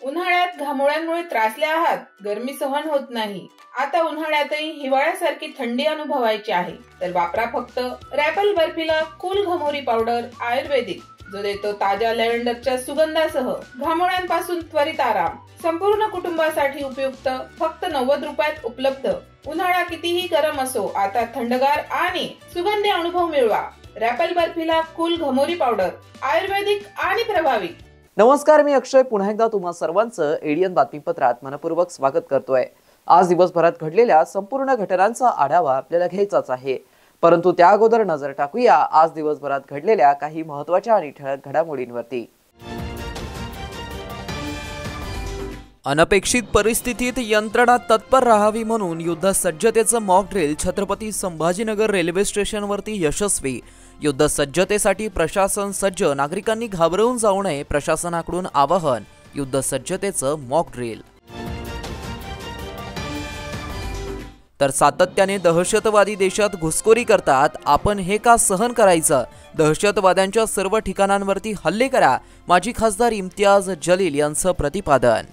उन्हाळ्यात घामोळ्यांमुळे त्रासले आहात, गरमी सहन होत नाही, आता उन्हाळ्यातही हिवाळ्यासारखी थंडी अनुभवायची आहे तर वापरा फक्त रॅपल बर्फिला कूल घमोरी पावडर आयुर्वेदिक, जो देतो ताज्या लॅव्हेंडरच्या सुगंधासह घामोळ्यांपासून त्वरित आराम. संपूर्ण कुटुंबासाठी उपयुक्त, फक्त 90 रुपयात उपलब्ध. उन्हाळा कितीही गरम असो, आता थंडगार आणि सुगंधी अनुभव मिळवा. रॅपल बर्फिला कूल घमोरी पावडर आयुर्वेदिक आणि प्रभावी. नमस्कार, मी अक्षय पुन्हा एकदा तुम्हा सर्वांचं एडियन बातमीपत्रात मनपूर्वक स्वागत करतोय. आज दिवसभरात घडलेल्या संपूर्ण घटनांचा आढावा आपल्याला घ्यायचाच आहे, परंतु त्या अगोदर नजर टाकूया आज दिवसभरात घडलेल्या काही महत्त्वाच्या आणि ठळक घडामोडींवरती. अनपेक्षित परिस्थितीत यंत्रणा तत्पर राहावी म्हणून युद्ध सज्जतेचं mock drill Chhatrapati Sambhajinagar railway स्टेशनवरती यशस्वी. युद्ध सज्जतेसाठी प्रशासन सज्ज, नागरिकांनी घाबरवून जाऊ नये, प्रशासनाकडून आवाहन. युद्ध सज्जतेचं मॉक ड्रिल. तर सातत्याने दहशतवादी देशात घुसखोरी करतात, आपण हे का सहन करायचं? दहशतवाद्यांच्या सर्व ठिकाणांवरती हल्ले करा, माजी खासदार इम्तियाज जलील यांचं प्रतिपादन.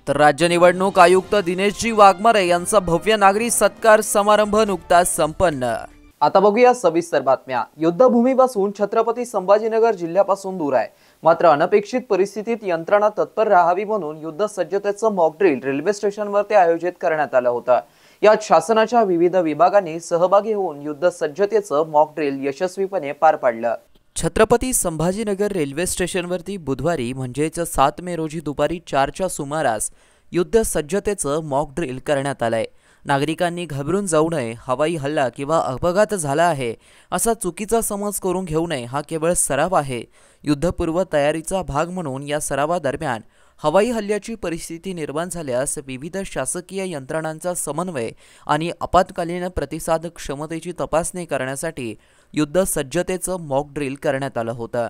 तर राज्य निवडणूक आयुक्त दिनेशजी वाघमारे यांचा भव्य नागरी सत्कार समारंभ नुकताच संपन्न. आता बघूया सविस्तर बातम्या. युद्धभूमीपासून छत्रपती संभाजीनगर जिल्ह्यापासून दूर आहे, मात्र अनपेक्षित परिस्थितीत यंत्रणा तत्पर राहावी म्हणून युद्ध सज्जतेचं मॉक ड्रिल रेल्वे स्टेशनवरती आयोजित करण्यात आलं होतं. यात शासनाच्या विविध विभागांनी सहभागी होऊन युद्ध सज्जतेचं मॉक ड्रिल यशस्वीपणे पार पाडलं. छत्रपती संभाजीनगर रेल्वे स्टेशनवरती बुधवारी म्हणजेच 7 मे रोजी दुपारी 4च्या सुमारास युद्ध सज्जतेचं मॉक ड्रिल करण्यात आलंय. नागरिकांनी घाबरून जाऊ नये, हवाई हल्ला किंवा अपघात झाला आहे असा चुकीचा समज करून घेऊ नये, हा केवळ सराव आहे. युद्धपूर्व तयारीचा भाग म्हणून या सरावादरम्यान हवाई हल्ल्याची परिस्थिती निर्माण झाल्यास विविध शासकीय यंत्रणांचा समन्वय आणि आपत्कालीन प्रतिसाद क्षमतेची तपासणी करण्यासाठी युद्ध सज्जतेचं मॉक ड्रिल करण्यात आलं होतं.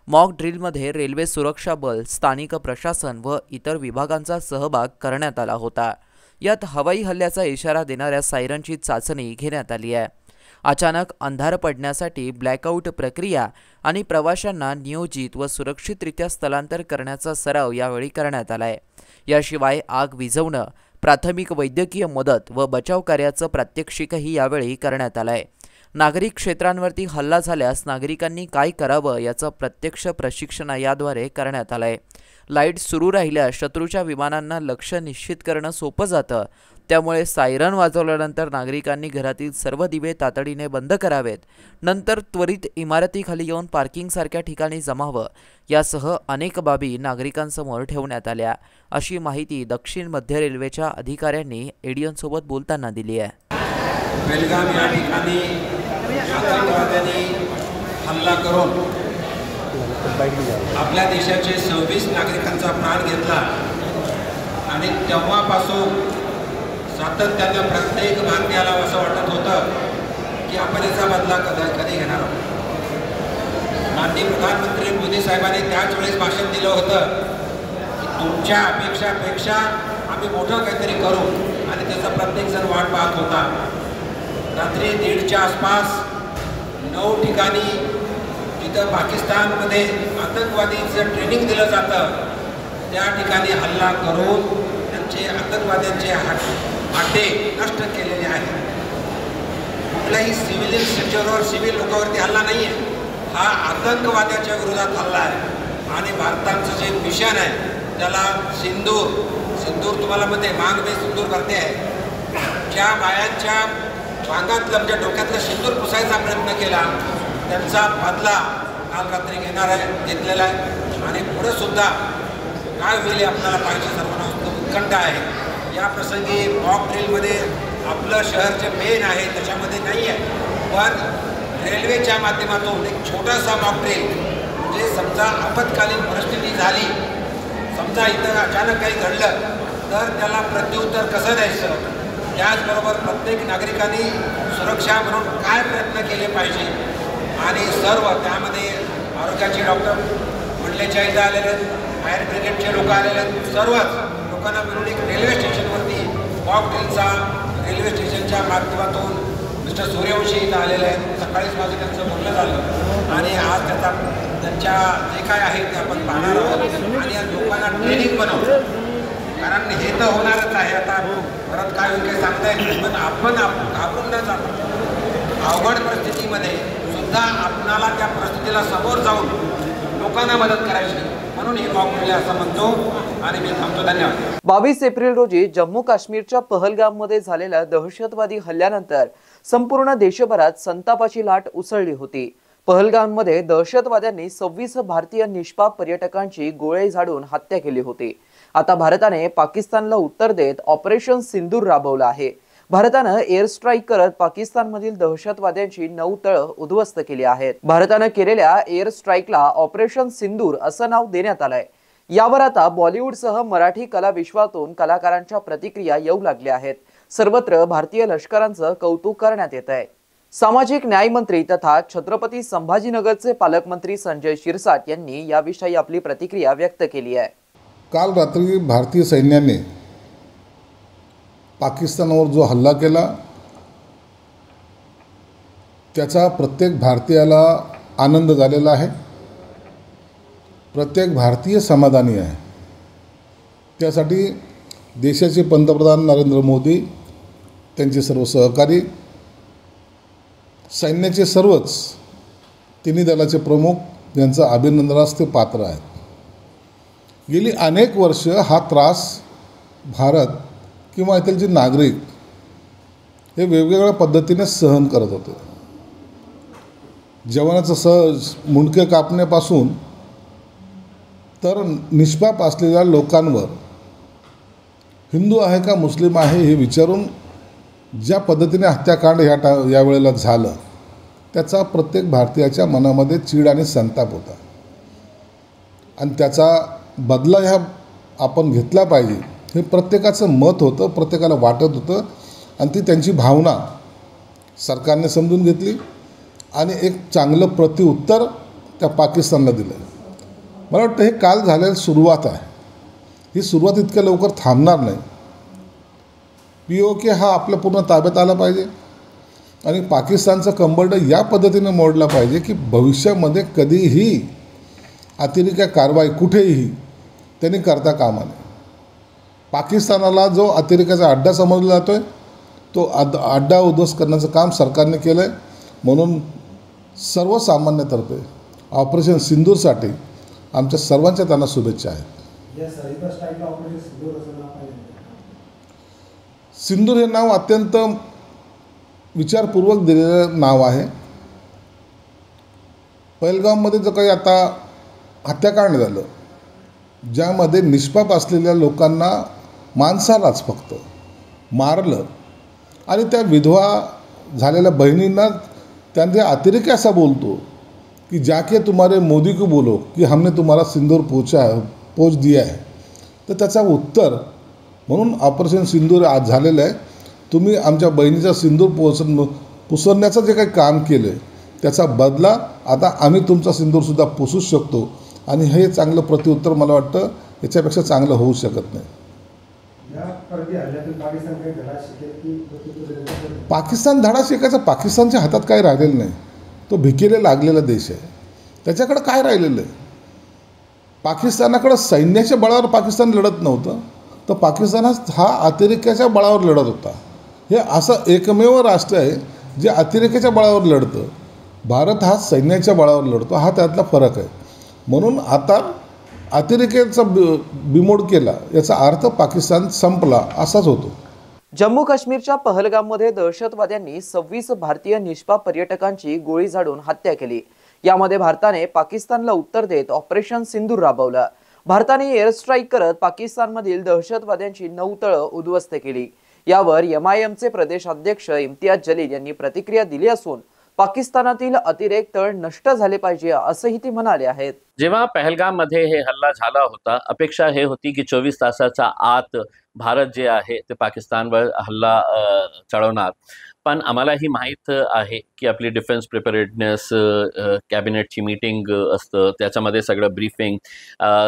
मॉक ड्रिलमध्ये रेल्वे सुरक्षा बल, स्थानिक प्रशासन व इतर विभागांचा सहभाग करण्यात आला होता. यात हवाई हल्ल्याचा इशारा देणाऱ्या सायरनची चाचणी घेण्यात आली आहे. अचानक अंधार पडण्यासाठी ब्लॅकआउट प्रक्रिया आणि प्रवाशांना नियोजित व सुरक्षितरित्या स्थलांतर करण्याचा सराव यावेळी करण्यात आलाय. याशिवाय आग विझवणं, प्राथमिक वैद्यकीय मदत व बचाव कार्याचं प्रात्यक्षिकही यावेळी करण्यात आलंय. नागरिक क्षेत्रांवरती हल्ला झाल्यास नागरिकांनी काय करावं याचं प्रत्यक्ष प्रशिक्षण याद्वारे करण्यात आलंय. लाईट सुरू राहिल्यास शत्रूच्या विमानांना लक्ष्य निश्चित करणं सोपं जातं, त्यामुळे सायरन वाजवल्यानंतर नागरिकांनी घरातील सर्व दिवे तातडीने बंद करावेत. नंतर त्वरित इमारतीखाली येऊन पार्किंगसारख्या ठिकाणी जमावं. यासह अनेक बाबी नागरिकांसमोर ठेवण्यात आल्या, अशी माहिती दक्षिण मध्य रेल्वेच्या अधिकाऱ्यांनी एडियनसोबत बोलताना दिली आहे. बेलगाम या ठिकाणी आतंकवाद्यांनी हल्ला करून आपल्या देशाचे 26 नागरिकांचा प्राण घेतला आणि तेव्हापासून सातत्यानं प्रत्येक भारतीयाला असं वाटत होतं की आपण याचा बदला कधी घेणार आहोत. माननीय प्रधानमंत्री मोदी साहेबांनी त्याच वेळेस भाषण दिलं होतं की तुमच्या अपेक्षापेक्षा आम्ही मोठं काहीतरी करू, आणि त्याचा प्रत्येकजण वाट पाहत होता. रात्री 1:30च्या आसपास 9 ठिकाणी जिथं पाकिस्तानमध्ये आतंकवादीचं ट्रेनिंग दिलं जातं त्या ठिकाणी हल्ला करून त्यांचे आतंकवाद्यांचे अड्डे नष्ट केलेले आहेत. कुठल्याही सिव्हिलियन स्ट्रक्चरवर, सिव्हिल लोकांवरती हल्ला नाही आहे, हा आतंकवाद्याच्या विरोधात हल्ला आहे. आणि भारताचं जे मिशन आहे त्याला सिंदूर तुम्हाला मध्ये मांग में सिंदूर करते आहे, ज्या बायांच्या मांगातलं म्हणजे डोक्यातलं सिंदूर पुसायचा प्रयत्न केला त्यांचा बदला काल रात्री घेतलेला आहे. आणि पुढे सुद्धा काय होईल आपल्याला पाहिजे, सर्वांना उत्कंठ आहे. या प्रसंगी मॉक ड्रिलमध्ये आपलं शहर जे मेन आहे त्याच्यामध्ये नाही आहे, पण रेल्वेच्या माध्यमातून एक छोटासा मॉक ड्रिल, म्हणजे समजा आपत्कालीन परिस्थिती झाली, समजा इथं अचानक काही घडलं तर त्याला प्रत्युत्तर कसं द्यायचं, त्याचबरोबर प्रत्येक नागरिकांनी सुरक्षा म्हणून काय प्रयत्न केले पाहिजे आणि सर्व त्यामध्ये आरोग्याचे डॉक्टर मंडळाच्या इथं आलेले आहेत, फायर ब्रिगेडचे लोक आलेले आहेत, सर्वच लोकांना मिळून एक रेल्वे स्टेशनवरती मॉक ड्रिलचा रेल्वे स्टेशनच्या माध्यमातून मिस्टर सूर्यवंशी इथं आलेले आहेत. सकाळीच माझं त्यांचं बोलणं झालं आणि आज त्यांच्या जे काय आहे ते आपण पाहणार आहोत आणि या लोकांना ट्रेनिंग बनवलं, कारण हे तर होणारच आहे. आता परत काय होईल काही सांगता येत नाही, पण आपण घाबरून न जाता अवघड परिस्थितीमध्ये सुद्धा आपणाला त्या परिस्थितीला समोर जाऊन लोकांना मदत करायची म्हणून हे मॉक ड्रिल असं म्हणतो आणि मी थांबतो. धन्यवाद. 22 एप्रिल रोजी जम्मू काश्मीरच्या पहलगाममध्ये झालेल्या दहशतवादी हल्ल्यानंतर संपूर्ण देशभरात संतापाची लाट उसळली होती. पहलगाममध्ये दहशतवाद्यांनी 26 भारतीय निष्पाप पर्यटकांची गोळे झाडून हत्या केली होती. आता भारताने पाकिस्तानला उत्तर देत ऑपरेशन सिंदूर राबवलं आहे. भारतानं एअर स्ट्राईक करत पाकिस्तानमधील दहशतवाद्यांची 9 तळं उद्ध्वस्त केली आहेत. भारतानं केलेल्या एअर स्ट्राईकला ऑपरेशन सिंदूर असं नाव देण्यात आलंय. यावर आता बॉलिवूडसह मराठी कला विश्वातून कलाकारांच्या प्रतिक्रिया येऊ लागल्या आहेत. सर्वत्र भारतीय लष्कराचं कौतुक करण्यात येत आहे. सामाजिक न्याय मंत्री तथा छत्रपती संभाजीनगरचे पालकमंत्री संजय शिरसाट यांनी याविषयी आपली प्रतिक्रिया व्यक्त केली आहे. काल रात्री भारतीय सैन्याने पाकिस्तानवर जो हल्ला केला त्याचा प्रत्येक भारतीयाला आनंद झालेला आहे. प्रत्येक भारतीय समाधानी आहे. त्यासाठी देशाचे पंतप्रधान नरेंद्र मोदी, त्यांचे सर्व सहकारी, सैन्याचे सर्वच तिन्ही दलाचे प्रमुख यांचं अभिनंदनास ते पात्र आहेत. गेली अनेक वर्ष हा त्रास भारत किंवा इथलचे नागरिक हे वेगवेगळ्या पद्धतीने सहन करत होते. जवानाचं सहज मुंडके कापण्यापासून तर निष्पाप असलेल्या लोकांवर हिंदू आहे का मुस्लिम आहे हे विचारून ज्या पद्धतीने हत्याकांड या वेळेला झालं त्याचा प्रत्येक भारतीयाच्या मनामध्ये चीड आणि संताप होता आणि त्याचा बदला ह्या आपण घेतला पाहिजे हे प्रत्येकाचं मत होतं, प्रत्येकाला वाटत होतं आणि ती त्यांची भावना सरकारने समजून घेतली आणि एक चांगलं प्रत्युत्तर त्या पाकिस्तानला दिलं. मला वाटतं हे काल झालेली सुरुवात आहे. ही सुरुवात इतक्या लवकर थांबणार नाही. POK हा आपल्या पूर्ण ताब्यात आला पाहिजे आणि पाकिस्तानचा कंबरडा या पद्धतीने मोडला पाहिजे की भविष्यामध्ये कधीही अतिरेकी कारवाई कुठेही त्यांनी करता कामा नये. पाकिस्तानाला जो अतिरेकाचा अड्डा समजला जातो आहे तो अड्डा उद्ध्वस्त करण्याचं काम सरकारने केलं आहे. म्हणून सर्वसामान्यतर्फे ऑपरेशन सिंदूरसाठी आमच्या सर्वांच्या त्यांना शुभेच्छा आहेत. सिंदूर हे नाव अत्यंत विचारपूर्वक दिलेलं नाव आहे. पहलगाममध्ये जो काही आता हत्याकांड झालं ज्यामध्ये निष्पाप असलेल्या लोकांना माणसालाच फक्त मारलं आणि त्या विधवा झालेल्या बहिणींना त्यांचे अतिरेकी असा बोलतो कि जाके तुम्हारे मोदी को बोलो कि हमने तुम्हारा सिंदूर पोच दिया है. तर त्याचा उत्तर म्हणून ऑपरेशन सिंदूर आज झालेलं आहे. तुम्ही आमच्या बहिणीचा सिंदूर पुसरण्याचं जे काही काम केलं आहे त्याचा बदला आता आम्ही तुमचा सिंदूरसुद्धा पुसूच शकतो आणि हे चांगलं प्रत्युत्तर मला वाटतं याच्यापेक्षा चांगलं होऊ शकत नाही. पाकिस्तान धडा शिकायचा पाकिस्तानच्या हातात काय राहिलेलं नाही. तो भिकेला लागलेला देश आहे. त्याच्याकडे काय राहिलेलं आहे. पाकिस्तानाकडे सैन्याच्या बळावर पाकिस्तान लढत नव्हतं तर पाकिस्तान हा अतिरेक्याच्या बळावर लढत होता. हे असं एकमेव राष्ट्र आहे जे अतिरेक्याच्या बळावर लढतं. भारत हा सैन्याच्या बळावर लढतो. हा त्यातला फरक आहे. म्हणून आता अतिरेक्याचा बिमोड केला याचा अर्थ पाकिस्तान संपला असाच होतो. जम्मू काश्मीरच्या पहलगाममध्ये दहशतवाद्यांनी 26 भारतीय निष्पाप पर्यटकांची गोळी झाडून हत्या केली. यामध्ये भारताने पाकिस्तानला उत्तर देत ऑपरेशन सिंदूर राबवलं. भारताने एअर स्ट्राईक करत पाकिस्तानमधील दहशतवाद्यांची 9 तळं उद्ध्वस्त केली. यावर MIMचे प्रदेश अध्यक्ष इम्तियाज जलील यांनी प्रतिक्रिया दिली असून पाकिस्तानातील अतिरेक तळ नष्ट झाले पाहिजे असंही ते म्हणाले आहेत. जेव्हा पहलगाम मध्ये हे हल्ला झाला होता, अपेक्षा हे होती की 24 तासाच्या आत भारत जे आहे ते पाकिस्तानवर हल्ला चढवणार. पण आम्हालाही माहीत आहे की आपली डिफेन्स प्रिपेरेडनेस कॅबिनेटची मीटिंग असतं, त्याच्यामध्ये सगळं ब्रीफिंग,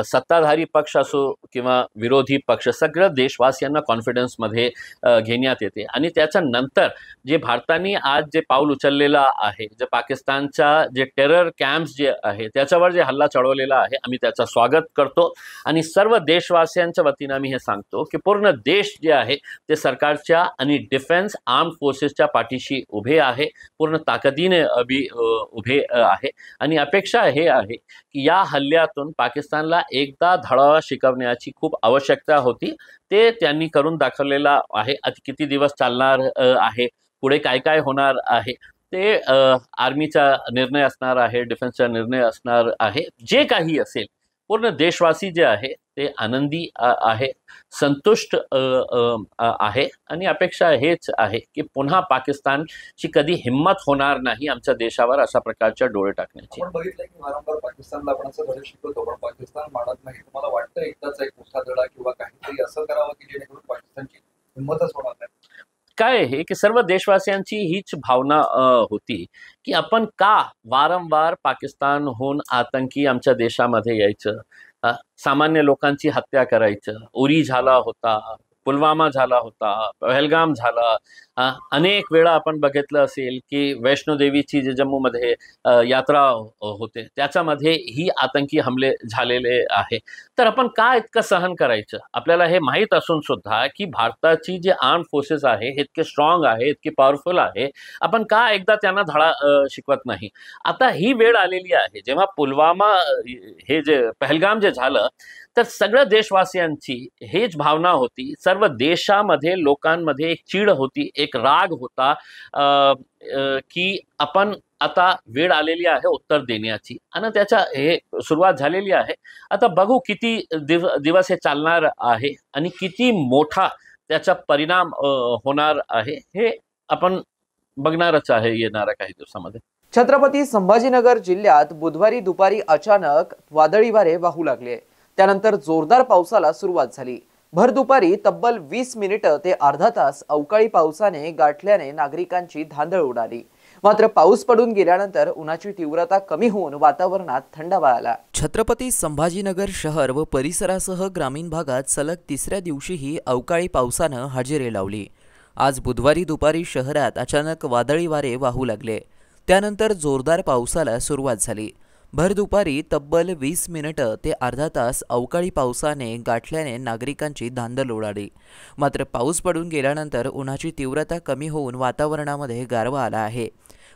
सत्ताधारी पक्ष असो किंवा विरोधी पक्ष, सगळं देशवासियांना कॉन्फिडन्समध्ये घेण्यात येते. आणि त्याच्यानंतर जे भारताने आज जे पाऊल उचललेलं आहे, जे पाकिस्तानच्या जे टेरर कॅम्प्स जे आहे त्याच्यावर जे हल्ला चढवलेला आहे, आम्ही त्याचं स्वागत करतो. आणि सर्व देशवासियांच्या वतीनं आम्ही हे सांगतो की पूर्ण देश जे आहे ते सरकारच्या आणि डिफेन्स आर्म्ड फोर्सेसच्या पाठीशी उभे आहे, पूर्ण ताकदीने उभे आहे. आणि अपेक्षा हे आहे की या हल्ल्यातून पाकिस्तानला एकदा धडा शिकवण्याची खूप आवश्यकता होती, ते त्यांनी करून दाखवलेला आहे. किती दिवस चालणार आहे, पुढे काय काय होणार आहे ते आर्मीचा निर्णय असणार आहे, डिफेन्सचा निर्णय असणार आहे. जे काही असेल, पूर्ण देशवासी जे आहे ते आनंदी आहे, संतुष्ट आहे. आणि अपेक्षा हेच आहे की पुन्हा पाकिस्तानची कधी हिंमत होणार नाही आमच्या देशावर अशा प्रकारच्या डोळे टाकण्याची. आपण बघितलं की वारंवार पाकिस्तानला आपण असं धडे शिकवतो, पण पाकिस्तान मानत नाही. तुम्हाला वाटतं एकदाच एक मोठा धडा किंवा काहीतरी असं करावं की जेणेकरून पाकिस्तानची हिंमतच होणार नाही? काय आहे की सर्व देशवासियांची हीच भावना होती की आपण का वारंवार पाकिस्तानहून आतंकी आमच्या देशामध्ये यायचं, सामान्य लोकांची हत्या करायचं. उरी झाला होता, पुलवामा झाला होता, पहलगाम झाला. अनेक वेळा आपण बघितलं असेल की वैष्णोदेवीची जे जम्मूमध्ये यात्रा होते त्याच्यामध्ये ही आतंकी हमले झालेले आहे. तर आपण का इतकं सहन करायचं? आपल्याला हे माहीत असून सुद्धा की भारताची जे आर्म्ड फोर्सेस आहे हे इतके स्ट्रॉंग आहे, इतके पॉवरफुल आहे, आपण का एकदा त्यांना धडा शिकवत नाही? आता ही वेळ आलेली आहे. जेव्हा पुलवामा हे जे पहलगाम जे झालं तर सगळ्या देशवासियांची हेच भावना होती, सर्व देशामध्ये लोकांमध्ये एक चीड होती, एक राग होता की आपण आता वेळ आलेली आहे उत्तर देण्याची. आणि त्याच्या हे सुरुवात झालेली आहे. आता बघू किती दिवस हे चालणार आहे आणि किती मोठा त्याचा परिणाम होणार आहे हे आपण बघणारच आहे येणाऱ्या काही दिवसामध्ये. छत्रपती संभाजीनगर जिल्ह्यात बुधवारी दुपारी अचानक वादळी वारे वाहू लागले. त्यानंतर जोरदार पावसाला सुरुवात झाली. भर दुपारी तब्बल 20 मिनिटं ते अर्धा तास अवकाळी पावसाने गाठल्याने नागरिकांची धांदळ उडाली. मात्र पाऊस पडून गेल्यानंतर उन्हाची तीव्रता कमी होऊन वातावरणात थंडावा आला. छत्रपती संभाजीनगर शहर व परिसरासह ग्रामीण भागात सलग तिसऱ्या दिवशीही अवकाळी पावसानं हजेरी लावली. आज बुधवारी दुपारी शहरात अचानक वादळी वारे वाहू लागले. त्यानंतर जोरदार पावसाला सुरुवात झाली. भर दुपारी तब्बल 20 मिनिटं ते अर्धा तास अवकाळी पावसाने गाठल्याने नागरिकांची धांदल उडाली. मात्र पाऊस पडून गेल्यानंतर उन्हाची तीव्रता कमी होऊन वातावरणामध्ये गारवा आला आहे.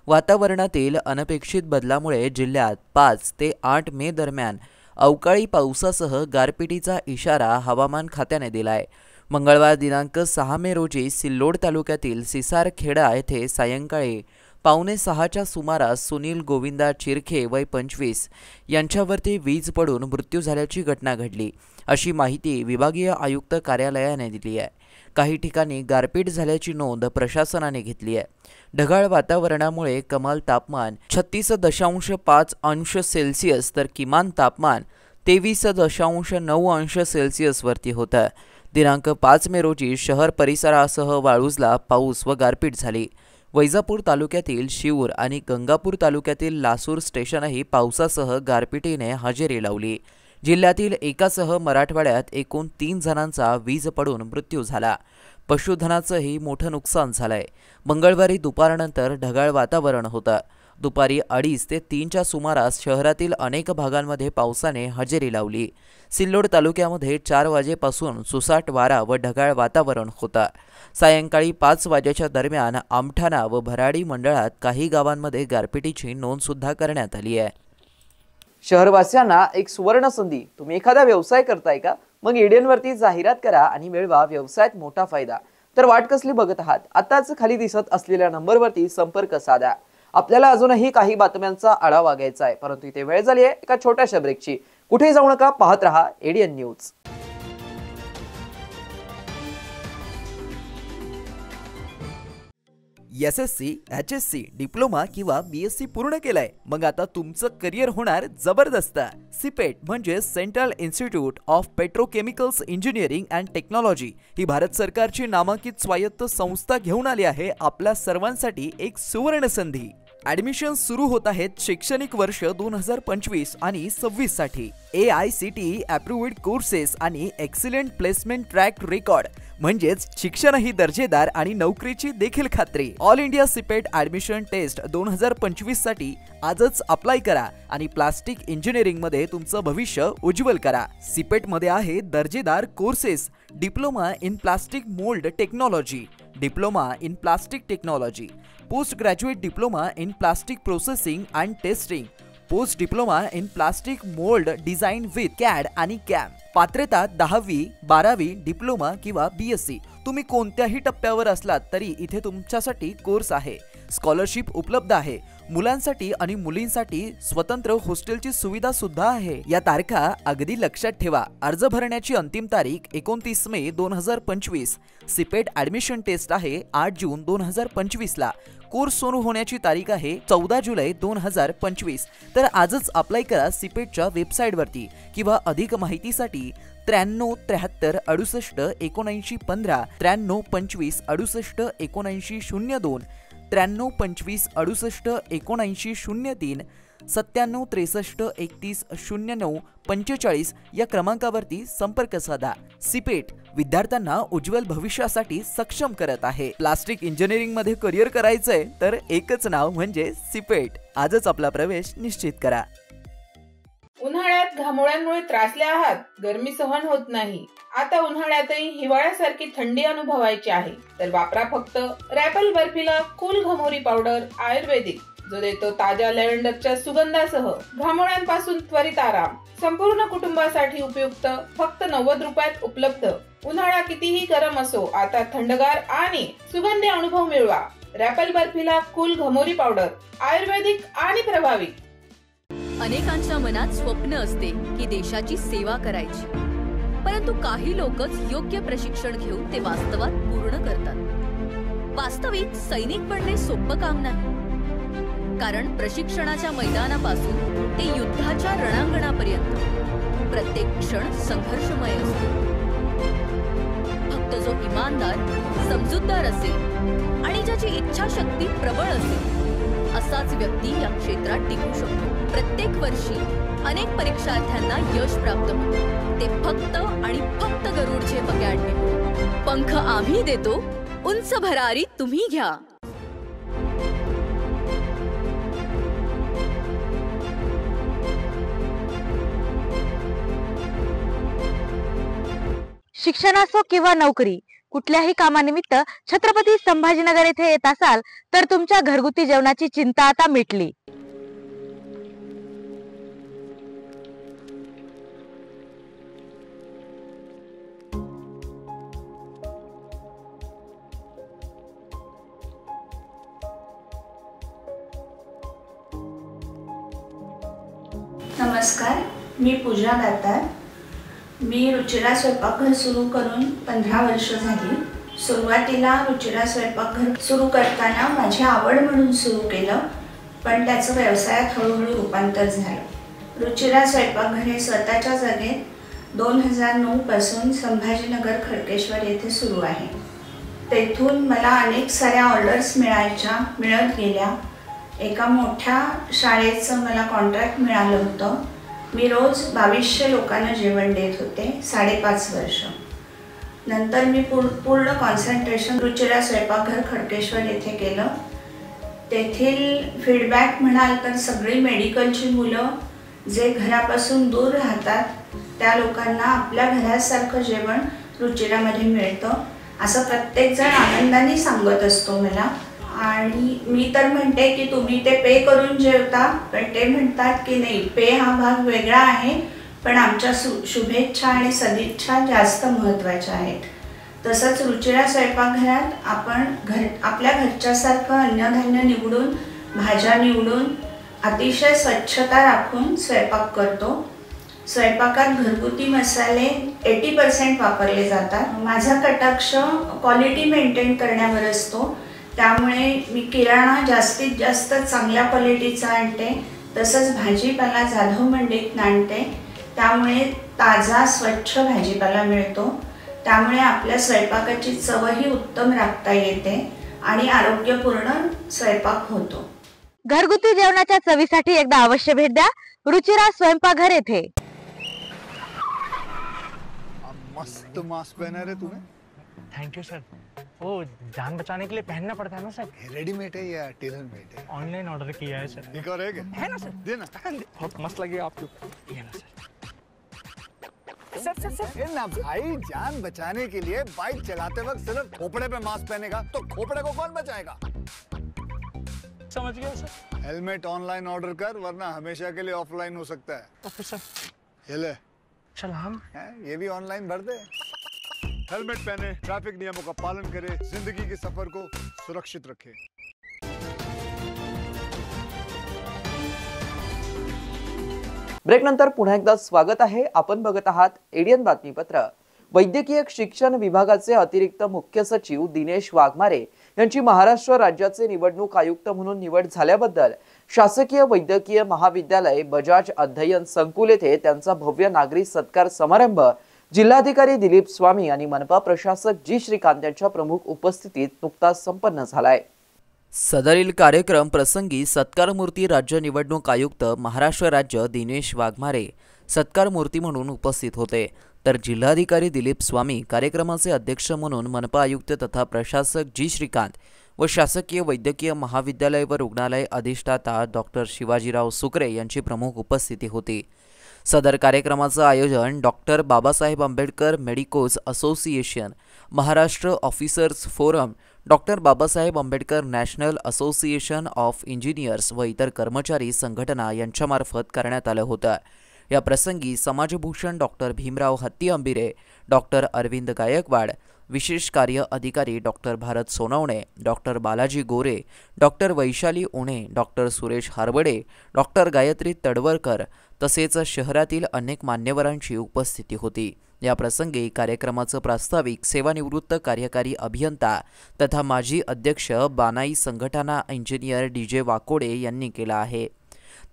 वातावरणातील अनपेक्षित बदलामुळे जिल्ह्यात 5 ते 8 मे दरम्यान अवकाळी पावसासह गारपिटीचा इशारा हवामान खात्याने दिलाय. मंगळवार दिनांक 6 मे रोजी सिल्लोड तालुक्यातील सिसारखेडा येथे सायंकाळी 5:45च्या सुमारास सुनील गोविंदा चिरखे वय 25 यांच्यावरती वीज पडून मृत्यू झाल्याची घटना घडली, अशी माहिती विभागीय आयुक्त कार्यालयाने दिली आहे. काही ठिकाणी गारपीट झाल्याची नोंद प्रशासनाने घेतली आहे. ढगाळ वातावरणामुळे कमाल तापमान 36.5 अंश सेल्सिअस तर किमान तापमान 23.9 अंश सेल्सिअसवरती होतं. दिनांक 5 मे रोजी शहर परिसरासह वाळूजला पाऊस व गारपीट झाली. वैजापूर तालुक्यातील शिऊर आणि गंगापूर तालुक्यातील लासूर स्टेशनही पावसासह गारपिटीने हजेरी लावली. जिल्ह्यातील एकासह मराठवाड्यात एकूण 3 जणांचा वीज पडून मृत्यू झाला. पशुधनाचंही मोठं नुकसान झालंय. मंगळवारी दुपारनंतर ढगाळ वातावरण होतं. दुपारी 2:30 ते 3च्या सुमारास शहरातील अनेक भागांमध्ये पावसाने हजेरी लावली. सिल्लोड तालुक्यामध्ये 4 वाजेपासून सुसाट वारा व ढगाळ वातावरण होतं. सायंकाळी 5 वाजेच्या दरम्यान आमठाणा व भराडी मंडळात काही गावांमध्ये गारपिटीची नोंद सुद्धा करण्यात आली आहे. शहरवासियांना एक सुवर्ण संधी. तुम्ही एखादा व्यवसाय करताय का? मग एडियनवरती जाहिरात करा आणि मिळवा व्यवसायात मोठा फायदा. तर वाट कसली बघत आहात? आताच खाली दिसत असलेल्या नंबरवरती संपर्क साधा. आपल्याला अजूनही काही बातम्यांचा आढावा घ्यायचा आहे, परंतु इथे वेळ झाली आहे एका छोट्याशा ब्रेकची. कुठेही जाऊ नका, पाहत रहा एडियन न्यूज. SSC, HSC, डिप्लोमा किंवा BSc पूर्ण केलंय? मग आता तुमचं करिअर होणार जबरदस्त. सिपेट म्हणजे central institute of petrochemicals engineering and technology ही भारत सरकारची नामांकित स्वायत्त संस्था घेऊन आली आहे आपल्या सर्वांसाठी एक सुवर्ण संधी. ॲडमिशन सुरू होत आहेत शैक्षणिक वर्ष 2025 आणि 26 साठी. AICTE अप्रूव्ड कोर्सेस आणि एक्सिलेंट प्लेसमेंट ट्रॅक रेकॉर्ड म्हणजेच शिक्षणही दर्जेदार आणि नोकरीची देखील खात्री. All India CIPET admission test 2025 साठी आजच अप्लाय करा आणि प्लास्टिक इंजिनिअरिंग मध्ये तुमचं भविष्य उज्ज्वल करा. सिपेट मध्ये आहे दर्जेदार courses, diploma in plastic mould technology, diploma in plastic technology, post graduate diploma in plastic processing and testing, post diploma in plastic mould design with CAD आणि CAM. पात्रता 10वी, 12वी, डिप्लोमा किंवा BSc. तुम्ही कोणत्याही टप्प्यावर असलात तरी इथे तुमच्यासाठी कोर्स आहे. स्कॉलरशिप उपलब्ध आहे. मुलांसाठी आणि मुलींसाठी स्वतंत्र हॉस्टेलची सुविधा सुद्धा आहे. या तारखा अगदी लक्षात ठेवा. अर्ज भरण्याची अंतिम तारीख 29 मे 2025. सिपेट ॲडमिशन टेस्ट आहे 8 जून 2025 ला. कोर्स सुरू होण्याची तारीख आहे 14 जुलै 2025. तर आजच अप्लाय करा सिपेटच्या वेबसाईटवरती किंवा अधिक माहितीसाठी 93 73 68 79 15, 93 25 68 79 02, 93 25 68 79 03, 97 63 31 09 45 या क्रमांकावरती संपर्क साधा. सिपेट विद्यार्थ्यांना उज्ज्वल भविष्यासाठी सक्षम करत आहे. प्लास्टिक इंजिनिअरिंग मध्ये करिअर करायचंय तर एकच नाव म्हणजे सिपेट. आजच आपला प्रवेश निश्चित करा. उन्हाळ्यात घामोळ्यांमुळे त्रासले आहात, गरमी सहन होत नाही, आता उन्हाळ्यातही हिवाळ्यासारखी थंडी अनुभवायची आहे, तर वापरा फक्त रॅपल बर्फिला कूल घमोरी पावडर आयुर्वेदिक, जो देतो ताज्या लॅव्हेंडरच्या सुगंधासह घामोळ्यांपासून त्वरित आराम. संपूर्ण कुटुंबासाठी उपयुक्त, फक्त 90 रुपयात उपलब्ध. उन्हाळा कितीही गरम असो, आता थंडगार आणि सुगंधी अनुभव मिळवा. रॅपल बर्फिला कूल घमोरी पावडर आयुर्वेदिक आणि प्रभावी. अनेकांच्या मनात स्वप्न असते की देशाची सेवा करायची, परंतु काही लोकच योग्य प्रशिक्षण घेऊन ते वास्तवात पूर्ण करतात. वास्तविक सैनिक बनणे सोपं काम नाही, कारण प्रशिक्षणाच्या मैदानापासून ते युद्धाच्या रणांगणापर्यंत प्रत्येक क्षण संघर्षमय असतो. फक्त जो इमानदार, समजूतदार असेल आणि ज्याची इच्छाशक्ती प्रबळ असेल असाच व्यक्ती या क्षेत्रात टिकू शकतो. प्रत्येक वर्षी अनेक परीक्षार्थ्यांना यश प्राप्त होते, ते फक्त आणि फक्त गरुडचे अकॅडमी. पंख आम्ही देतो, उंच भरारी तुम्ही घ्या. शिक्षण असो किंवा नोकरी, कुठल्याही कामानिमित्त छत्रपती संभाजीनगर येथे येत असाल तर तुमच्या घरगुती जेवणाची चिंता आता मिटली. नमस्कार, मी पूजा दातार. मी रुचिरा स्वयंपाकघर सुरू करून 15 वर्ष झाली. सुरुवातीला रुचिरा स्वयंपाकघर सुरू करताना माझी आवड म्हणून सुरू केलं, पण त्याचं व्यवसायात हळूहळू रूपांतर झालं. रुचिरा स्वयंपाकघर हे स्वतःच्या जागेत 2009 पासून संभाजीनगर खडकेश्वर येथे सुरू आहे. तेथून मला अनेक साऱ्या ऑर्डर्स मिळत गेल्या. एका मोठ्या शाळेचं मला कॉन्ट्रॅक्ट मिळालं होतं. मी रोज 2200 लोकांना जेवण देत होते 5.5 वर्ष. नंतर मी पूर्ण कॉन्सन्ट्रेशन रुचिरा स्वयंपाकघर खडकेश्वर येथे केलं. तेथील फीडबॅक म्हणाल तर सगळी मेडिकलची मुलं जे घरापासून दूर राहतात त्या लोकांना आपल्या घरासारखं जेवण रुचिरामध्ये मिळतं असं प्रत्येकजण आनंदाने सांगत असतो मला. आणि मी तर म्हणते की तुम्ही ते पे करून जेवता, पण ते म्हणतात की नाही, पे हा भाग वेगळा आहे, पण आमच्या शुभेच्छा आणि सदिच्छा जास्त महत्त्वाच्या आहेत. तसंच रुचिरा स्वयंपाकघरात आपण आपल्या घरच्यासारखं अन्नधान्य निवडून, भाज्या निवडून, अतिशय स्वच्छता राखून स्वयंपाक करतो. स्वयंपाकात घरगुती मसाले 80% वापरले जातात. माझा कटाक्ष क्वालिटी मेंटेन करण्यावर असतो, त्यामुळे मी किराणा जास्तीत जास्त चांगल्या क्वालिटीचा आणते, तसंच भाजीपाला जाधव मंडईत आणते, त्यामुळे ताजा स्वच्छ भाजीपाला मिळतो, त्यामुळे आपल्या स्वयंपाकाची चवही उत्तम राखता येते आणि आरोग्यपूर्ण स्वयंपाक होतो। घरगुती जेवणाच्या चवीसाठी एकदा अवश्य भेट द्या रुचिरा स्वयंपाकघर येथे। मस्त मास्क पहना रे तूने। Thank you sir. वो जान बचाने के लिए पहनना पड़ता है ना सर। रेडीमेड है या टेलर मेड है? ऑनलाइन ऑर्डर किया है सर। एक और है ना सर? देना। बहुत मस्त लगी आपको। ये ना सर। सर ना भाई, जान बचाने के लिए बाइक चलाते वक्त सिर्फ खोपड़े पे मास्क पहनेगा तो खोपड़े को कौन बचाएगा? समझ गया सर। हेलमेट ऑनलाइन ऑर्डर कर, वरना हमेशा के लिए ऑफलाइन हो सकता है। Okay sir. ये ले सलाम। ये भी ऑनलाइन भर दे। हेलमेट पहने, ट्रैफिक नियमों का पालन करे, जिंदगी के सफर को सुरक्षित रखे। ब्रेक नंतर पुन्हा एकदा स्वागत आहे। आपण बघत आहात एडियन बातमीपत्र। वैद्यकीय शिक्षण विभागाचे अतिरिक्त मुख्य सचिव दिनेश वाघमारे यांची महाराष्ट्र राज्याचे निवडणूक आयुक्त म्हणून निवड झाल्याबद्दल शासकीय वैद्यकीय महाविद्यालय बजाज अध्ययन संकुल येथे त्यांचा भव्य नागरी सत्कार समारंभ जिल्हाधिकारी दिलीप स्वामी आणि मनपा प्रशासक जी श्रीकांत यांच्या प्रमुख उपस्थितीत नुकताच संपन्न झालाय। सदरील कार्यक्रम प्रसंगी सत्कार मूर्ती राज्य निवडणूक आयुक्त महाराष्ट्र राज्य दिनेश वाघमारे सत्कार मूर्ती म्हणून उपस्थित होते, तर जिल्हाधिकारी दिलीप स्वामी कार्यक्रमाचे अध्यक्ष म्हणून मनपा आयुक्त तथा प्रशासक जी श्रीकांत व शासकीय वैद्यकीय महाविद्यालय व रुग्णालय अधिष्ठाता डॉक्टर शिवाजीराव सुकरे यांची प्रमुख उपस्थिती होती। सदर कार्यक्रमाचं आयोजन doctor Babasaheb Ambedkar medicos association, Maharashtra officers forum, doctor Babasaheb Ambedkar national association of engineers व इतर कर्मचारी संघटना यांच्यामार्फत करण्यात आलं होतं। या प्रसंगी समाजभूषण डॉक्टर भीमराव हत्ती अंबिरे, डॉक्टर अरविंद गायकवाड, विशेष कार्य अधिकारी डॉक्टर भारत सोनवणे, डॉक्टर बालाजी गोरे, डॉक्टर वैशाली उणे, डॉक्टर सुरेश हारबडे, डॉक्टर गायत्री तडवरकर तसेच शहरातील अनेक मान्यवरांची उपस्थिती होती। या प्रसंगी कार्यक्रमाचं प्रास्ताविक सेवानिवृत्त कार्यकारी अभियंता तथा माजी अध्यक्ष बानाई संघटना इंजिनियर डीजे वाकोडे यांनी केला आहे,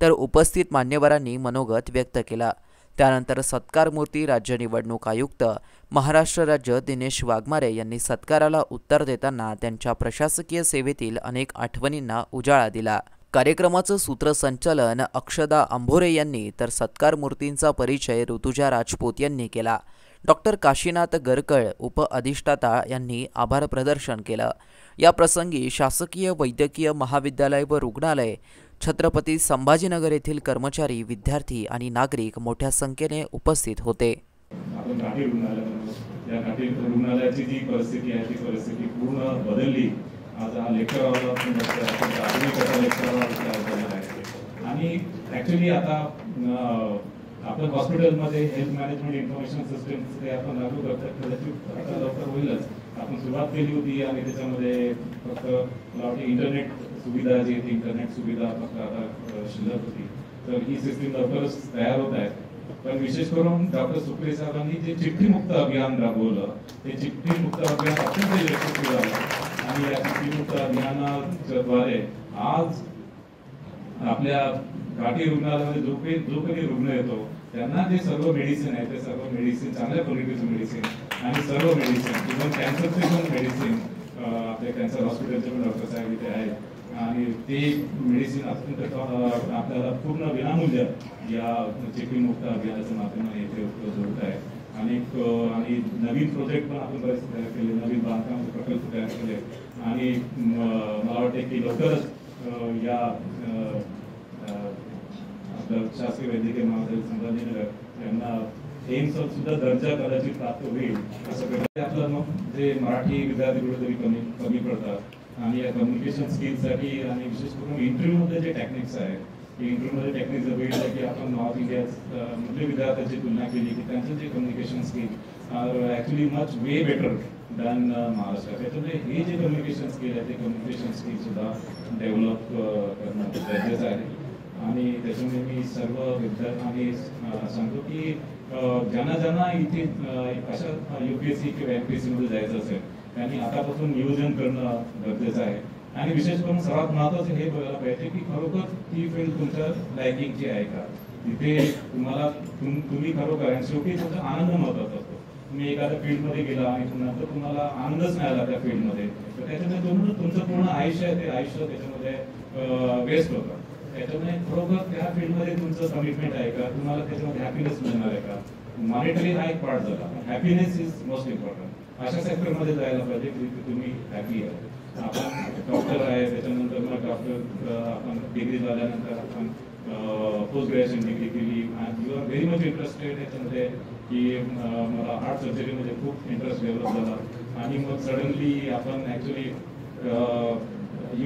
तर उपस्थित मान्यवरांनी मनोगत व्यक्त केला। त्यानंतर सत्कार मूर्ती राज्य निवडणूक आयुक्त महाराष्ट्र राज्य दिनेश वाघमारे यांनी सत्काराला उत्तर देताना त्यांच्या प्रशासकीय सेवेतील अनेक आठवणींना उजाळा दिला। कार्यक्रमाचं सूत्रसंचालन अक्षदा अंभोरे यांनी, तर सत्कार मूर्तींचा परिचय ऋतुजा राजपूत यांनी केला। डॉक्टर काशीनाथ गरकळ उप अधिष्ठाता यांनी आभार प्रदर्शन केलं। या प्रसंगी शासकीय वैद्यकीय महाविद्यालय व रुग्णालय छत्रपती संभाजीनगर येथील कर्मचारी, विद्यार्थी आणि नागरिक मोठ्या संख्येने उपस्थित होते। आपण घाटी रुग्णालयाची जी परिस्थिती आहे ती परिस्थिती पूर्ण बदलली। आज हा लेक्चर आणि ऍक्च्युली आता आपल्या हॉस्पिटलमध्ये हेल्थ मॅनेजमेंट इन्फॉर्मेशन सिस्टम ते आपण लागू करतात, कदाचित आता लवकर होईलच। आपण सुरुवात केली होती आणि त्याच्यामध्ये फक्त मला वाटते इंटरनेट सुविधा जी आहे इंटरनेट सुविधा फक्त आता शिल्लक होती, तर ही सिस्टीम लवकरच तयार होत आहे। पण विशेष करून डॉक्टर सुकरे साहेबांनी जे चिठ्ठी मुक्त अभियान राबवलं, ते चिठ्ठी मुक्त अभियान अत्यंत यशस्वी झालं आणि या चिठ्ठी मुक्त अभियानाद्वारे आज आपल्या घाटी रुग्णालयामध्ये जो काही रुग्ण येतो त्यांना जे सर्व मेडिसिन आहे ते सर्व मेडिसिन चांगल्या क्वालिटीचं मेडिसिन आणि सर्व मेडिसिन इव्हन कॅन्सरचे पण मेडिसिन आपल्या कॅन्सर हॉस्पिटलचे पण डॉक्टर साहेब इथे आहेत आणि ते मेडिसिन अत्यंत आपल्याला पूर्ण विनामूल्य या चिठ्ठी मुक्त अभियानाच्या माध्यमाने इथे उपलब्ध होत आहे। आणि नवीन प्रोजेक्ट पण आपण बरेच तयार केले, नवीन बांधकाम प्रकल्प तयार केले आणि मला वाटते की लवकरच या आपलं शासकीय वैद्यकीय महाविद्यालय संभाजीनगर यांना एम्स सुद्धा दर्जा कदाचित प्राप्त होईल असं प्रकारे। आपलं मग जे मराठी विद्यार्थी कुठेतरी कमी पडतात आणि या कम्युनिकेशन स्किल्ससाठी आणि विशेष करून इंटरव्ह्यूमध्ये जे टेक्निक्स आहेत, इंटरव्ह्यूमध्ये टेक्निक्स बघितलं की आपण नॉर्थ इंडियामधल्या विद्यार्थ्यांची तुलना केली की त्यांचं जे communication skill are actually much way better than Maharashtra. त्याच्यामुळे हे जे कम्युनिकेशन स्किल आहे ते कम्युनिकेशन स्किल सुद्धा डेव्हलप करणं गरजेचं आहे आणि त्याच्यामुळे मी सर्व विद्यार्थ्यांना सांगतो की ज्यांना इथे अशा UPSC किंवा MPSC मध्ये जायचं असेल त्यांनी आतापासून नियोजन करणं गरजेचं आहे आणि विशेष करून सर्वात महत्त्वाचं हे बघायला पाहिजे की खरोखर ती फील्ड तुमच्या लायकिंगची आहे का, तिथे तुम्हाला तुम्ही खरोखर, आणि शेवटी तुमचा आनंद महत्त्वाचा असतो. तुम्ही एखाद्या फील्डमध्ये गेला आणि नंतर तुम्हाला आनंदच मिळाला त्या फील्डमध्ये, तर त्याच्यामध्ये तुमचं पूर्ण आयुष्य आहे ते आयुष्य त्याच्यामध्ये वेस्ट होतं. त्याच्यामुळे खरोखर त्या फील्डमध्ये तुमचं कमिटमेंट आहे का, तुम्हाला त्याच्यामध्ये हॅपीनेस मिळणार आहे का. मॉनिटरी हा एक पार्ट झाला, हॅपीनेस इज मोस्ट इम्पॉर्टंट. अशा सेक्टरमध्ये जायला पाहिजे की तुम्ही हॅपी आहे. आपण डॉक्टर आहे, त्याच्यानंतर मग डॉक्टर आपण डिग्री झाल्यानंतर आपण पोस्ट ग्रॅज्युएशन डिग्री केली आणि you are very much interested याच्यामध्ये की मला हार्ट सर्जरीमध्ये खूप इंटरेस्ट डेव्हलप झाला आणि मग सडनली आपण ॲक्च्युली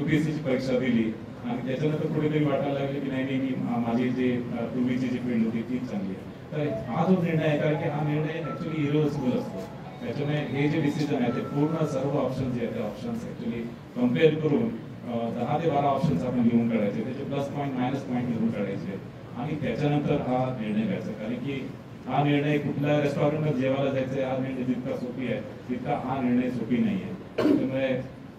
UPSCची परीक्षा दिली आणि त्याच्यानंतर कुठेतरी वाटायला लागले की नाही माझी जे पूर्वीची जी फील्ड होती तीच चांगली आहे. तर हा जो निर्णय आहे, कारण की हा निर्णय ॲक्च्युली इरिव्हर्सिबल असतो. त्याच्यामुळे हे जे डिसिजन आहे ते पूर्ण सर्व ऑप्शन जे आहेत ते ऑप्शन्स ॲक्च्युली कम्पेअर करून 10 ते 12 ऑप्शन्स आपण लिहून काढायचे, त्याचे प्लस पॉईंट मायनस पॉईंट लिहून काढायचे आणि त्याच्यानंतर हा निर्णय घ्यायचा. कारण की हा निर्णय कुठल्या रेस्टॉरंटमध्ये जेवायला जायचं हा निर्णय जितका सोपी आहे तितका हा निर्णय सोपी नाही आहे. त्यामुळे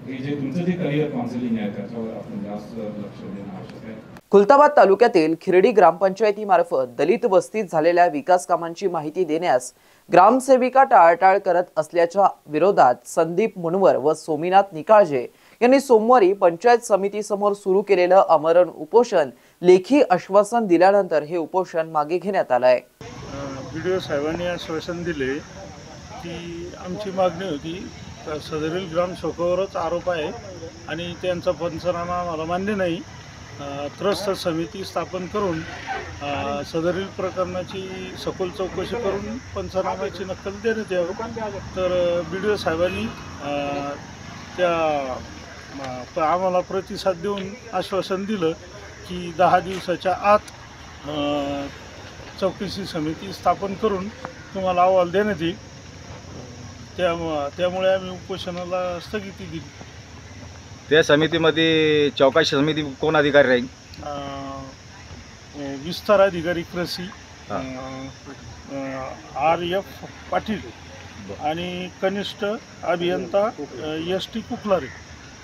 हे जे तुमचं जे करिअर काउन्सिलिंग आहे त्याच्यावर आपण जास्त लक्ष देणं आवश्यक आहे. खुलताबाद तालुक्यातील खिरडी ग्रामपंचायतीमार्फत दलित वस्तीत झालेल्या विकास कामांची माहिती देण्यास ग्रामसेविका टाळाटाळ करत असल्याच्या विरोधात संदीप मुनवर व सोमीनाथ निकाळजे यांनी सोमवारी पंचायत समितीसमोर सुरू केलेलं आमरण उपोषण लेखी आश्वासन दिल्यानंतर हे उपोषण मागे घेण्यात आलंय. BDO साहेबांनी आश्वासन दिले की आमची मागणी होती तर सदरील ग्रामसेवकावरच आरोप आहे आणि त्यांचा पंचनामा आम्हाला मान्य नाही. त्रस्त समिती स्थापन करून सदरील प्रकरणाची सखोल चौकशी करून पंचनाम्याची नक्कल देण्यात यावं. तर BDO साहेबांनी आम्हाला प्रतिसाद देऊन आश्वासन दिलं की 10 दिवसाच्या आत चौकशी समिती स्थापन करून तुम्हाला अहवाल देण्यात येईल. त्यामुळे आम्ही उपोषणाला स्थगिती दिली. त्या समितीमध्ये चौकशी समिती कोण अधिकारी राहील? विस्तार अधिकारी कृषी RF पाटील आणि कनिष्ठ अभियंता ST कुकलारे.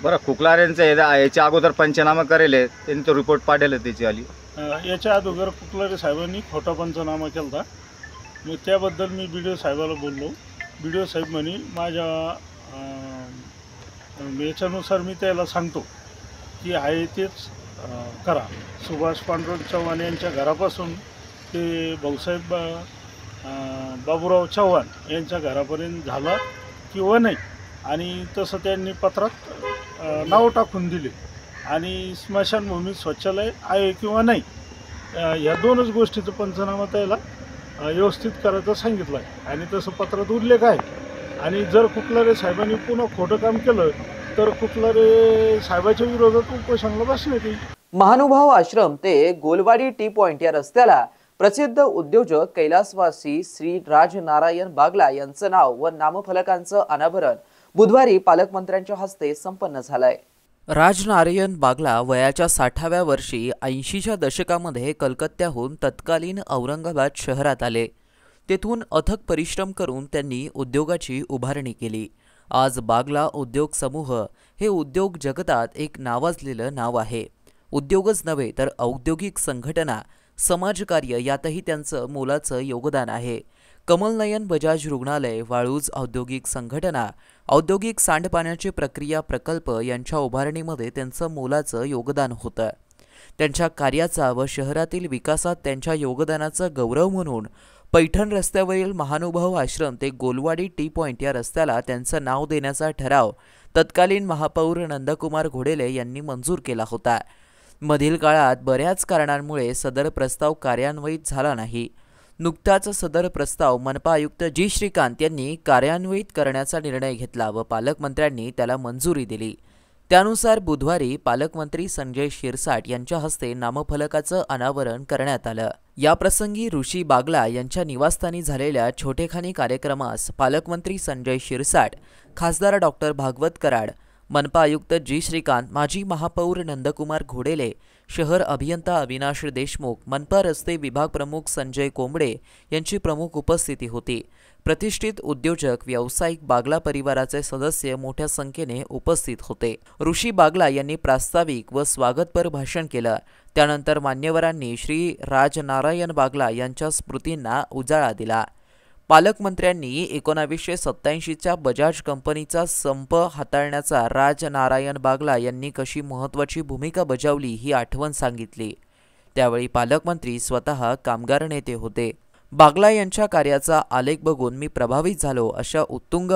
बरं, कुकलारेंचं याच्या अगोदर पंचनामा करेल, त्यांनी तो रिपोर्ट पाठवला त्याची आली. याच्या अगोदर कुकलारे साहेबांनी खोटा पंचनामा केला होता. मग त्याबद्दल मी BDO साहेबाला बोललो. BDO साहेब म्हणे माझ्या याच्यानुसार मी त्याला सांगतो की आहे तेच करा. सुभाष पांडुरंग चव्हाण यांच्या घरापासून ते भाऊसाहेब बाबूराव चव्हाण यांच्या घरापर्यंत झाला किंवा नाही, आणि तसं त्यांनी पत्रात नाव टाकून दिले आणि स्मशानभूमी शौचालय आहे किंवा नाही या दोनच गोष्टीचं पंचनामा त्याला व्यवस्थित करायचं सांगितलं आहे आणि तसं पत्रात उल्लेख आहे. आणि जर कुकलारे साहेबांनी पुन्हा खोटं काम केलं तर कुकलारे साहेबाच्या विरोधात उपोषणाला बसण्यात येईल. महानुभाव आश्रम ते गोलवाडी टी पॉइंट या रस्त्याला प्रसिद्ध उद्योजक कैलासवासी श्री राजनारायण बागला यांचं नाव व नामफलकांचं अनावरण बुधवारी पालकमंत्र्यांच्या हस्ते संपन्न झालंय. राजनारायण बागला वयाच्या 60व्या वर्षी 80च्या दशकामध्ये कलकत्त्याहून तत्कालीन औरंगाबाद शहरात आले. तेथून अथक परिश्रम करून त्यांनी उद्योगाची उभारणी केली. आज बागला उद्योग समूह हे उद्योग जगतात एक नावाजलेलं नाव आहे. उद्योगच नव्हे तर औद्योगिक संघटना, समाजकार्य यातही त्यांचं मोलाचं योगदान आहे. कमलनयन बजाज रुग्णालय, वाळूज औद्योगिक संघटना, औद्योगिक सांडपाण्याची प्रक्रिया प्रकल्प यांच्या उभारणीमध्ये त्यांचं मोलाचं योगदान होतं. त्यांच्या कार्याचा व शहरातील विकासात त्यांच्या योगदानाचा गौरव म्हणून पैठण रस्त्यावरील महानुभाव आश्रम ते गोलवाडी टी पॉइंट या रस्त्याला त्यांचं नाव देण्याचा ठराव तत्कालीन महापौर नंदकुमार घोडेले यांनी मंजूर केला होता. मधील काळात बऱ्याच कारणांमुळे सदर प्रस्ताव कार्यान्वित झाला नाही. नुकताच सदर प्रस्ताव मनपा आयुक्त जी श्रीकांत यांनी कार्यान्वित करण्याचा निर्णय घेतला व पालकमंत्र्यांनी त्याला मंजुरी दिली. त्यानुसार बुधवारी पालकमंत्री संजय शिरसाट यांच्या हस्ते नामफलकाचं अनावरण करण्यात आलं. याप्रसंगी ऋषी बागला यांच्या निवासस्थानी झालेल्या छोटेखानी कार्यक्रमास पालकमंत्री संजय शिरसाट, खासदार डॉक्टर भागवत कराड, मनपा आयुक्त जी श्रीकांत, माजी महापौर नंदकुमार घोडेले, शहर अभियंता अविनाश देशमुख, मनपा रस्ते विभाग प्रमुख संजय कोंबडे यांची प्रमुख उपस्थिती होती. प्रतिष्ठित उद्योजक, व्यावसायिक बागला परिवाराचे सदस्य मोठ्या संख्येने उपस्थित होते. ऋषी बागला यांनी प्रास्ताविक व स्वागतपर भाषण केलं. त्यानंतर मान्यवरांनी श्री राजनारायण बागला यांच्या स्मृतींना उजाळा दिला. पालकमंत्र्यांनी 1987च्या बजाज कंपनीचा संप हाताळण्याचा राजनारायण बागला यांनी कशी महत्त्वाची भूमिका बजावली ही आठवण सांगितली. त्यावेळी पालकमंत्री स्वतः कामगार नेते होते. बागला यांच्या कार्याचा आलेख बघून मी प्रभावित झालो. अशा उत्तुंग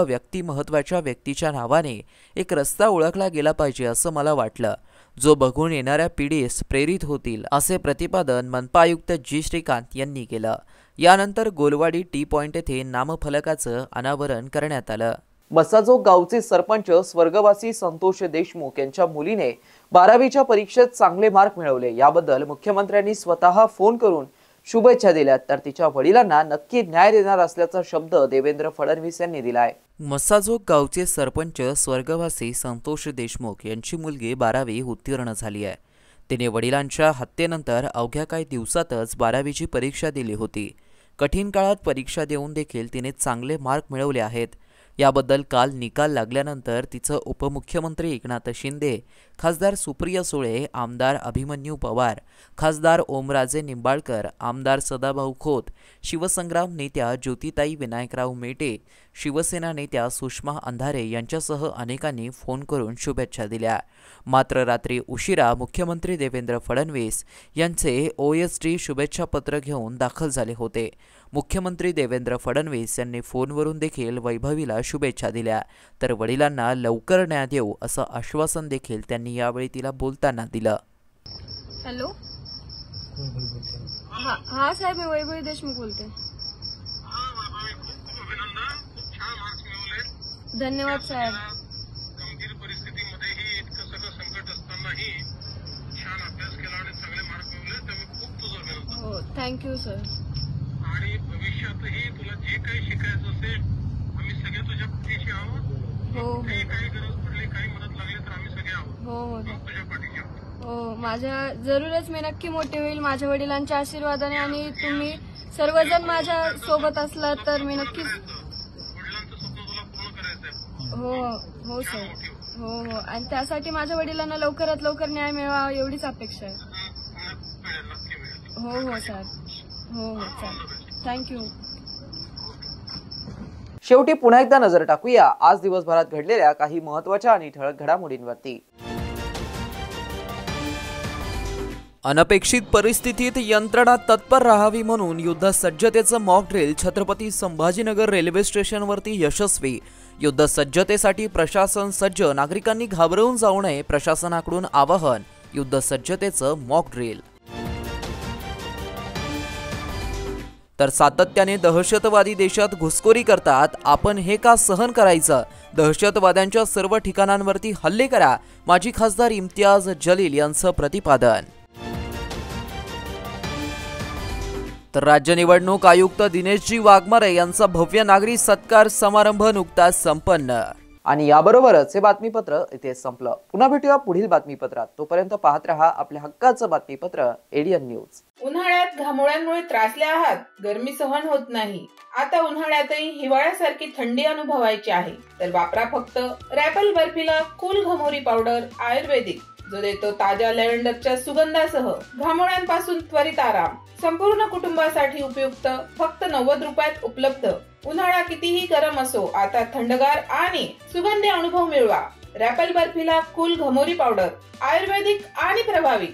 महत्त्वाच्या व्यक्तीच्या नावाने एक रस्ता ओळखला गेला पाहिजे असं मला वाटलं, जो बघून येणाऱ्या पिढीस प्रेरित होतील, असे प्रतिपादन मनपा आयुक्त जी श्रीकांत यांनी केलं. यानंतर गोलवाडी टी पॉइंट येथे नामफलकाचं अनावरण करण्यात आलं. मसाजोग गावचे सरपंच स्वर्गवासी संतोष देशमुख यांच्या मुलीने 12वीच्या परीक्षेत चांगले मार्क मिळवले. याबद्दल मुख्यमंत्र्यांनी स्वतः फोन करून शुभेच्छा दिल्या, तर तिच्या वडिलांना नक्की न्याय देणार असल्याचा शब्द देवेंद्र फडणवीस यांनी दिलाय. मसाजोग गावचे सरपंच स्वर्गवासी संतोष देशमुख यांची मुलगी 12वी उत्तीर्ण झाली आहे. तिने वडिलांच्या हत्येनंतर अवघ्या काही दिवसातच 12वीची परीक्षा दिली होती. कठीण काळात परीक्षा देऊन देखील तिने चांगले मार्क मिळवले आहेत. याबद्दल काल निकाल लागल्यानंतर तिचं उपमुख्यमंत्री एकनाथ शिंदे, खासदार सुप्रिया सुळे, आमदार अभिमन्यू पवार, खासदार ओमराजे निंबाळकर, आमदार सदाभाऊ खोत, शिवसंग्राम नेत्या ज्योतिताई विनायकराव मेटे, शिवसेना नेत्या सुषमा अंधारे यांच्यासह अनेकांनी फोन करून शुभेच्छा दिल्या. मात्र रात्री उशिरा मुख्यमंत्री देवेंद्र फडणवीस यांचे OSD शुभेच्छा पत्र घेऊन दाखल झाले होते. मुख्यमंत्री देवेंद्र फडणवीस यांनी फोनवरून देखील वैभवीला शुभेच्छा दिल्या, तर वडिलांना लवकर न्याय देऊ असं आश्वासन देखील त्यांनी यावेळी तिला बोलताना दिलं. हॅलो, हा साहेब, मी वैभवी देशमुख बोलते. धन्यवाद साहेब. गंभीर परिस्थितीमध्येही इतकं सगळं संकट असतानाही छान अभ्यास केला आणि चांगले मार्क मिळवले, त्यामुळे खूप तुझं अभिनंदन. हो, थँक्यू सर. आणि भविष्यातही तुला जे काही शिकायचं असेल, आम्ही सगळे तुझ्या पाठीशी आहोत. हो, काही गरज पडली, काही मदत लागली तर आम्ही सगळे आहोत. हो तुझ्या पाठीशी आहोत. हो, माझ्या जरूरच मी नक्की मोठी होईल माझ्या वडिलांच्या आशीर्वादाने, आणि तुम्ही सर्वजण माझ्या सोबत असलात तर मी नक्कीच. वडिलांचं स्वप्न तुला पूर्ण करायचंय. हो सर. हो, आणि त्यासाठी माझ्या वडिलांना लवकरात लवकर न्याय मिळावा एवढीच अपेक्षा आहे. हो सर. हो चालेल. थँक्यू. शेवटी पुन्हा एकदा नजर टाकूया आज दिवसभरात घडलेल्या काही महत्त्वाच्या आणि ठळक घडामोडींवरती. अनपेक्षित परिस्थितीत यंत्रणा तत्पर राहावी म्हणून युद्धसज्जतेचं mock drill Chhatrapati Sambhajinagar railway स्टेशनवरती यशस्वी. युद्धसज्जतेसाठी प्रशासन सज्ज, नागरिकांनी घाबरवून जाऊ नये, प्रशासनाकडून आवाहन. युद्धसज्जतेचं मॉक ड्रिल. तर सातत्याने दहशतवादी देशात घुसखोरी करतात, आपण हे का सहन करायचं? दहशतवाद्यांच्या सर्व ठिकाणांवरती हल्ले करा, माजी खासदार इम्तियाज जलील यांचं प्रतिपादन. तर राज्य निवडणूक आयुक्त दिनेशजी वाघमारे यांचा भव्य नागरी सत्कार समारंभ नुकताच संपन्न. आणि याबरोबरच हे बातमीपत्र इथे संपलं. पुन्हा भेटूया पुढील बातमीपत्रात. तोपर्यंत पाहत रहा आपल्या हक्काचं बातमीपत्र ADN न्यूज. उन्हाळ्यात घामोळ्यांमुळे त्रासले आहात, गरमी सहन होत नाही, आता उन्हाळ्यातही हिवाळ्यासारखी थंडी अनुभवायची आहे, तर वापरा फक्त रॅपल बर्फीला कूल घमोरी पावडर आयुर्वेदिक, जो देतो ताज्या लॅव्हेंडरच्या सुगंधासह घामोळ्यांपासून त्वरित आराम. संपूर्ण कुटुंबासाठी उपयुक्त, फक्त 90 रुपयात उपलब्ध. उन्हाळा कितीही गरम असो, आता थंडगार आणि सुगंधी अनुभव मिळवा. रॅपल बर्फीला कूल घमोरी पावडर आयुर्वेदिक आणि प्रभावी.